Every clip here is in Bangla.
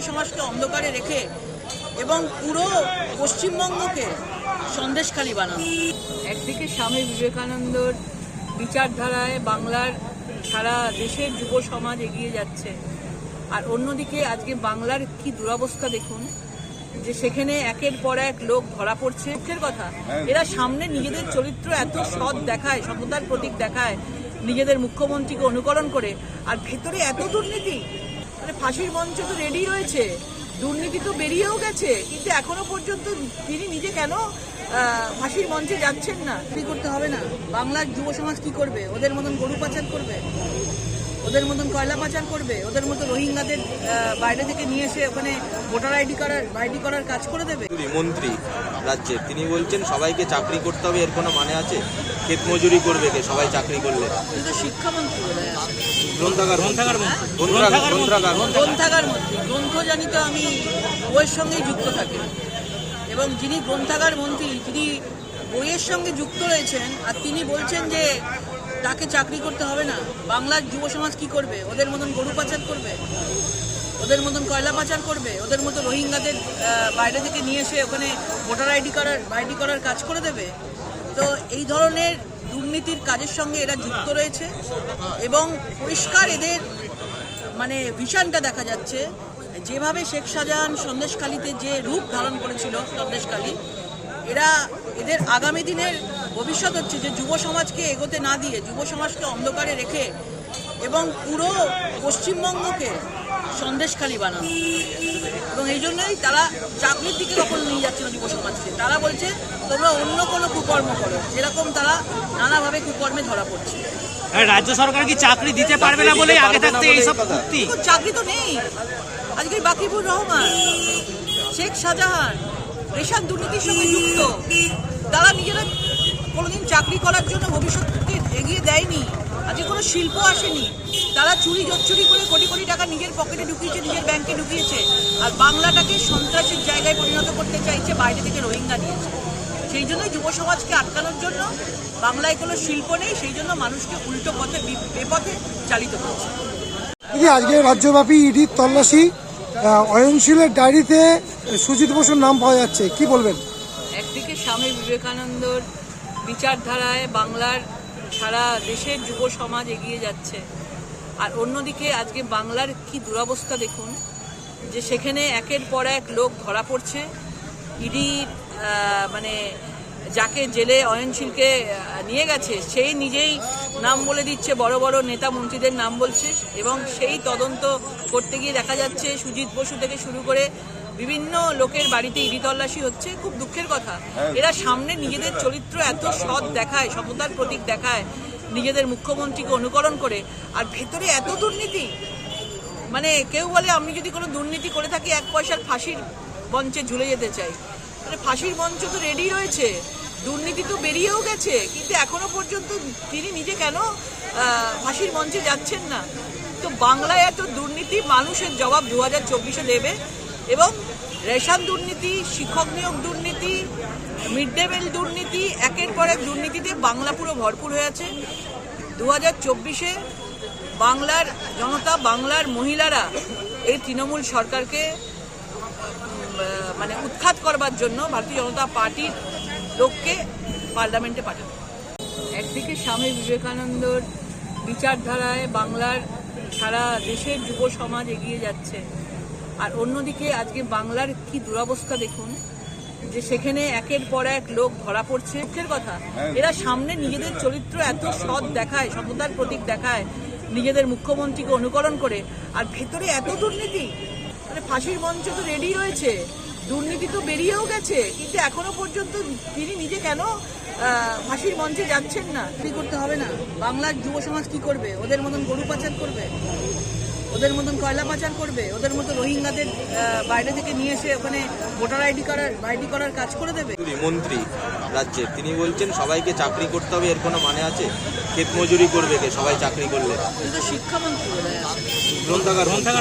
সমাজকে অন্ধকারে রেখে এবং পুরো পশ্চিমবঙ্গকে সন্দেশখালী বানানো। একদিকে স্বামী বিবেকানন্দর বিচারধারায় বাংলার সারা দেশের যুব সমাজ এগিয়ে যাচ্ছে, আর অন্যদিকে আজকে বাংলার কি দুরবস্থা দেখুন, যে সেখানে একের পর এক লোক ধরা পড়ছে। দুঃখের কথা, এরা সামনে নিজেদের চরিত্র এত সৎ দেখায়, সততার প্রতীক দেখায় নিজেদের মুখ্যমন্ত্রীকে অনুকরণ করে, আর ভেতরে এত দুর্নীতি। মানে ফাঁসির মঞ্চ তো রেডি রয়েছে, দুর্নীতি তো বেরিয়েও গেছে, কিন্তু এখনো পর্যন্ত তিনি নিজে কেন ফাঁসির মঞ্চে যাচ্ছেন না? কি করতে হবে না? বাংলার যুব সমাজ কি করবে? ওদের মতন গরু পাচার করবে, ওদের মতন কয়লা পাচার করবে, ওদের মতো রোহিঙ্গাদের বাইরে থেকে নিয়ে এসে ওখানে ভোটার আইডি করার কাজ করে দেবে? মন্ত্রী রাজ্যে তিনি বলছেন সবাইকে চাকরি করতে হবে, এর কোনো মানে আছে? ক্ষেত মজুরি করবে কে সবাই চাকরি করলে? কিন্তু শিক্ষামন্ত্রী গ্রন্থাগার মন্ত্রী, গ্রন্থ জানি তো আমি বইয়ের সঙ্গেই যুক্ত থাকি, এবং যিনি গ্রন্থাগার মন্ত্রী, যিনি বইয়ের সঙ্গে যুক্ত রয়েছেন, আর তিনি বলছেন যে তাকে চাকরি করতে হবে না। বাংলার যুব সমাজ কি করবে? ওদের মতন গরু পাচার করবে, ওদের মতন কয়লা পাচার করবে, ওদের মতো রোহিঙ্গাদের বাইরে থেকে নিয়ে এসে ওখানে ভোটার আইডি করার কাজ করে দেবে? তো এই ধরনের দুর্নীতির কাজের সঙ্গে এরা যুক্ত রয়েছে, এবং পরিষ্কার এদের মানে ভিশনটা দেখা যাচ্ছে। যেভাবে শেখ শাহজাহান সন্দেশখালীতে যে রূপ ধারণ করেছিল সন্দেশখালী, এদের আগামী দিনের ভবিষ্যৎ হচ্ছে যে যুব সমাজকে এগোতে না দিয়ে যুব সমাজকে অন্ধকারে রেখে এবং পুরো পশ্চিমবঙ্গকে সন্দেশখালী বানানো। এবং এই জন্যই তারা চাকরির দিকে কখনো নিয়ে যাচ্ছে না যুব সমাজকে। তারা বলছে তোমরা অন্য কোনো কুকর্ম করো, যেরকম তারা নানাভাবে কুকর্মে ধরা পড়ছে। রাজ্য সরকার কি চাকরি দিতে পারবে না বলে আগে থাকতে এইসব চুক্তি? চাকরি তো নেই। আজকে বাকিবুর রহমান, শেখ শাহজাহান রেশন দুর্নীতির সঙ্গে যুক্ত। তারা নিজেরা কোনোদিন চাকরি করার জন্য ভবিষ্যৎকে এগিয়ে দেয়নি। আজকে কোনো শিল্প আসেনি। তারা চুরি জচ্চুরি করে কোটি কোটি টাকা নিজের পকেটে ঢুকিয়েছে, নিজের ব্যাংকে ঢুকিয়েছে, আর বাংলাটাকে সন্ত্রাসের জায়গায় পরিণত করতে চাইছে, বাইরে থেকে রোহিঙ্গা নিয়েছে। সেই জন্যই যুব সমাজকে আটকানোর জন্য বাংলায় কোনো শিল্প নেই, সেই জন্য মানুষকে উল্টো পথে বেপথে চালিত করছে। আজকে রাজ্যব্যাপী ইডির তল্লাশি, অয়নশীলের ডায়েরিতে সুজিত বসুর নাম পাওয়া যাচ্ছে, কি বলবেন? একদিকে স্বামী বিবেকানন্দর বিচারধারায় বাংলার সারা দেশের যুব সমাজ এগিয়ে যাচ্ছে, আর অন্যদিকে আজকে বাংলার কি দুরবস্থা দেখুন, যে সেখানে একের পর এক লোক ধরা পড়ছে। ইডি মানে যাকে জেলে অয়নশীলকে নিয়ে গেছে, সেই নিজেই নাম বলে দিচ্ছে, বড় বড় নেতা মন্ত্রীদের নাম বলছে, এবং সেই তদন্ত করতে গিয়ে দেখা যাচ্ছে সুজিত বসু থেকে শুরু করে বিভিন্ন লোকের বাড়িতে ইডি তল্লাশি হচ্ছে। খুব দুঃখের কথা, এরা সামনে নিজেদের চরিত্র এত সৎ দেখায়, সততার প্রতীক দেখায় নিজেদের মুখ্যমন্ত্রীকে অনুকরণ করে, আর ভেতরে এত দুর্নীতি। মানে কেউ বলে আমি যদি কোনো দুর্নীতি করে থাকি 1 পয়সার ফাঁসির মঞ্চে ঝুলে যেতে চাই। মানে ফাঁসির মঞ্চ তো রেডি রয়েছে, দুর্নীতি তো বেরিয়েও গেছে, কিন্তু এখনো পর্যন্ত তিনি নিজে কেন ফাঁসির মঞ্চে যাচ্ছেন না? তো বাংলায় এত দুর্নীতি, মানুষের জবাব 2024-এ দেবে। এবং রেশন দুর্নীতি, শিক্ষক নিয়োগ দুর্নীতি, মিড ডে মিল দুর্নীতি, একের পর এক দুর্নীতিতে বাংলা পুরো ভরপুর হয়ে আছে। 2024-এ বাংলার জনতা, বাংলার মহিলারা এই তৃণমূল সরকারকে মানে উৎখাত করবার জন্য ভারতীয় জনতা পার্টির লোককে পার্লামেন্টে পাঠাবে। একদিকে স্বামী বিবেকানন্দর বিচারধারায় বাংলার সারা দেশের যুব সমাজ এগিয়ে যাচ্ছে, আর অন্যদিকে আজকে বাংলার কি দুরবস্থা দেখুন, যে সেখানে একের পর এক লোক ধরা পড়ছে। দুঃখের কথা, এরা সামনে নিজেদের চরিত্র এত সৎ দেখায়, সততার প্রতীক দেখায় নিজেদের মুখ্যমন্ত্রীকে অনুকরণ করে, আর ভেতরে এত দুর্নীতি। মানে ফাঁসির মঞ্চ তো রেডি রয়েছে, দুর্নীতি তো বেরিয়েও গেছে, কিন্তু এখনো পর্যন্ত তিনি নিজে কেন ফাঁসির মঞ্চে যাচ্ছেন না? কি করতে হবে না? বাংলার যুব সমাজ কি করবে? ওদের মতন গরু পাচার করবে, ওদের মতন কয়লা পাচার করবে, ওদের মতো রোহিঙ্গাদের বাইরে থেকে নিয়ে এসে ওখানে ভোটার আইডি করার কাজ করে দেবে? মন্ত্রী রাজ্যে তিনি বলছেন সবাইকে চাকরি করতে হবে, এর কোনো মানে আছে? ক্ষেত মজুরি করবে কে সবাই চাকরি করলে? কিন্তু শিক্ষামন্ত্রী গ্রন্থাগার মন্ত্রী,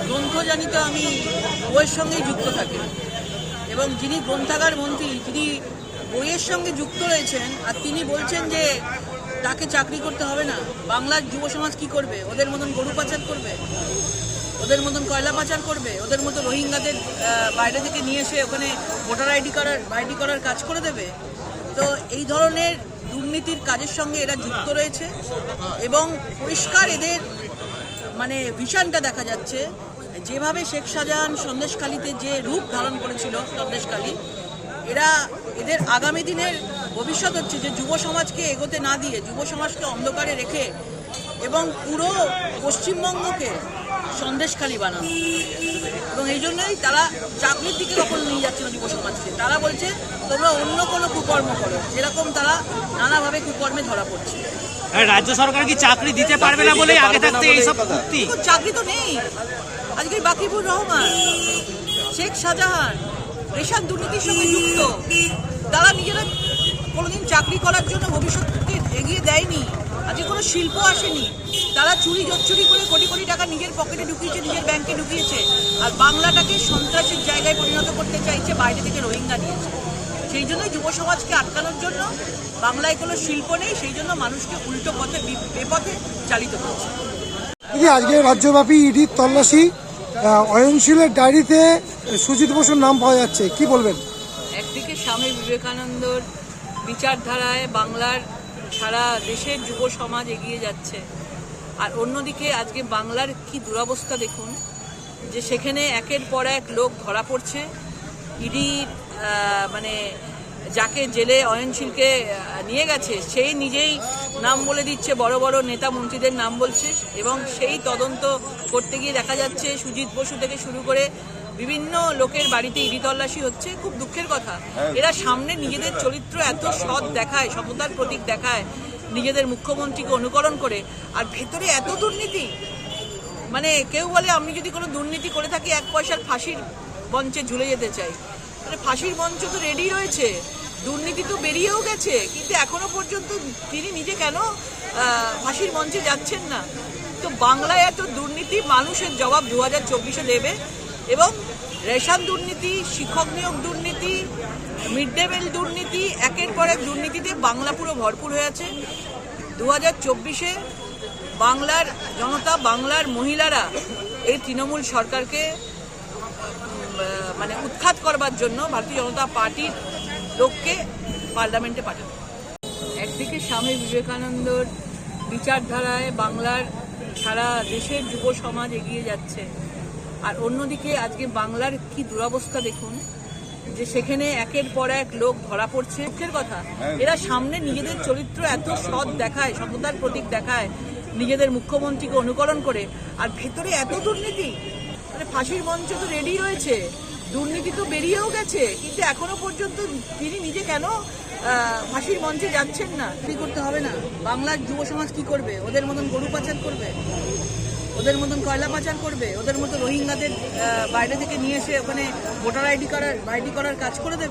গ্রন্থ জানি তো আমি বইয়ের সঙ্গেই যুক্ত থাকি, এবং যিনি গ্রন্থাগার মন্ত্রী, যিনি বইয়ের সঙ্গে যুক্ত রয়েছেন, আর তিনি বলছেন যে তাকে চাকরি করতে হবে না। বাংলার যুব সমাজ কি করবে? ওদের মতন গরু পাচার করবে, ওদের মতন কয়লা পাচার করবে, ওদের মতো রোহিঙ্গাদের বাইরে থেকে নিয়ে এসে ওখানে ভোটার আইডি করার কাজ করে দেবে। তো এই ধরনের দুর্নীতির কাজের সঙ্গে এরা যুক্ত রয়েছে এবং পরিষ্কার এদের মানে ভিশনটা দেখা যাচ্ছে। যেভাবে শেখ শাহজাহান সন্দেশখালীতে যে রূপ ধারণ করেছিল সন্দেশখালী, এদের আগামী দিনের ভবিষ্যৎ হচ্ছে যে যুব সমাজকে এগোতে না দিয়ে যুব সমাজকে অন্ধকারে রেখে এবং পুরো পশ্চিমবঙ্গকে সন্দেশখালী বানানো। এবং এই জন্যই তারা চাকরির দিকে কখনো নিয়ে যাচ্ছে না যুব সমাজকে। তারা বলছে তোমরা অন্য কোনো কুকর্ম করো, এরকম তারা নানাভাবে কুকর্মে ধরা পড়ছে। রাজ্য সরকার কি চাকরি দিতে পারবে না বলে আগে থাকতে এইসব উক্তি? চাকরি তো নেই। আজকে বাকিবুর রহমান, শেখ শাহজাহান রেশন দুর্নীতির সঙ্গে যুক্ত। তারা নিজেরা কোনোদিন চাকরি করার জন্য ভবিষ্যৎকে এগিয়ে দেয়নি। আজকে কোনো শিল্প আসেনি। তারা চুরি জোচ্চুরি করে কোটি কোটি টাকা নিজের পকেটে ঢুকিয়েছে, নিজের ব্যাংকে ঢুকিয়েছে। আর বাংলাটাকে সন্ত্রাসের জায়গায় পরিণত করতে চাইছে, বাইরে থেকে রোহিঙ্গা নিয়েছে। সেই জন্যই যুব সমাজকে আটকানোর জন্য বাংলায় কোনো শিল্প নেই, সেই জন্য মানুষকে উল্টো পথে বেপথে চালিত করছে। আজকে রাজ্যব্যাপী ইডির তল্লাশি, অয়নশীলের ডায়েরিতে সুজিত বসুর নাম পাওয়া যাচ্ছে, কি বলবেন? একদিকে স্বামী বিবেকানন্দর বিচারধারায় বাংলার সারা দেশের যুব সমাজ এগিয়ে যাচ্ছে, আর অন্যদিকে আজকে বাংলার কি দুরবস্থা দেখুন, যে সেখানে একের পর এক লোক ধরা পড়ছে। ইডি মানে যাকে জেলে অয়নশীলকে নিয়ে গেছে সেই নিজেই নাম বলে দিচ্ছে, বড় বড় নেতা মন্ত্রীদের নাম বলছে, এবং সেই তদন্ত করতে গিয়ে দেখা যাচ্ছে সুজিত বসু থেকে শুরু করে বিভিন্ন লোকের বাড়িতে ইডি তল্লাশি হচ্ছে। খুব দুঃখের কথা, এরা সামনে নিজেদের চরিত্র এত সৎ দেখায়, সততার প্রতীক দেখায় নিজেদের মুখ্যমন্ত্রীকে অনুকরণ করে, আর ভেতরে এত দুর্নীতি। মানে কেউ বলে আমি যদি কোনো দুর্নীতি করে থাকি 1 পয়সার ফাঁসির মঞ্চে ঝুলে যেতে চাই। মানে ফাঁসির মঞ্চ তো রেডি রয়েছে, দুর্নীতি তো বেরিয়েও গেছে, কিন্তু এখনো পর্যন্ত তিনি নিজে কেন ফাঁসির মঞ্চে যাচ্ছেন না? তো বাংলায় এত দুর্নীতি, মানুষের জবাব 2024-এ দেবে। এবং রেশন দুর্নীতি, শিক্ষক নিয়োগ দুর্নীতি, মিড ডে মিল দুর্নীতি, একের পর এক দুর্নীতিতে বাংলা পুরো ভরপুর হয়ে আছে। 2024-এ বাংলার জনতা, বাংলার মহিলারা এই তৃণমূল সরকারকে মানে উৎখাত করবার জন্য ভারতীয় জনতা পার্টির লোককে পার্লামেন্টে পাঠাবে। একদিকে স্বামী বিবেকানন্দর বিচারধারায় বাংলার সারা দেশের যুব সমাজ এগিয়ে যাচ্ছে, আর অন্যদিকে আজকে বাংলার কি দুরবস্থা দেখুন, যে সেখানে একের পর এক লোক ধরা পড়ছে। দুঃখের কথা, এরা সামনে নিজেদের চরিত্র এত সৎ দেখায়, সততার প্রতীক দেখায় নিজেদের মুখ্যমন্ত্রীকে অনুকরণ করে, আর ভেতরে এত দুর্নীতি। মানে ফাঁসির মঞ্চ তো রেডি রয়েছে, দুর্নীতি তো বেরিয়েও গেছে, কিন্তু এখনো পর্যন্ত তিনি নিজে কেন ফাঁসির মঞ্চে যাচ্ছেন না? কি করতে হবে না? বাংলার যুব সমাজ কি করবে? ওদের মতন গরু পাচার করবে, ওদের মতন কয়লা পাচার করবে, ওদের মতো রোহিঙ্গাদের বাইরে থেকে নিয়ে এসে ওখানে ভোটার আইডি করার কাজ করে দেবে।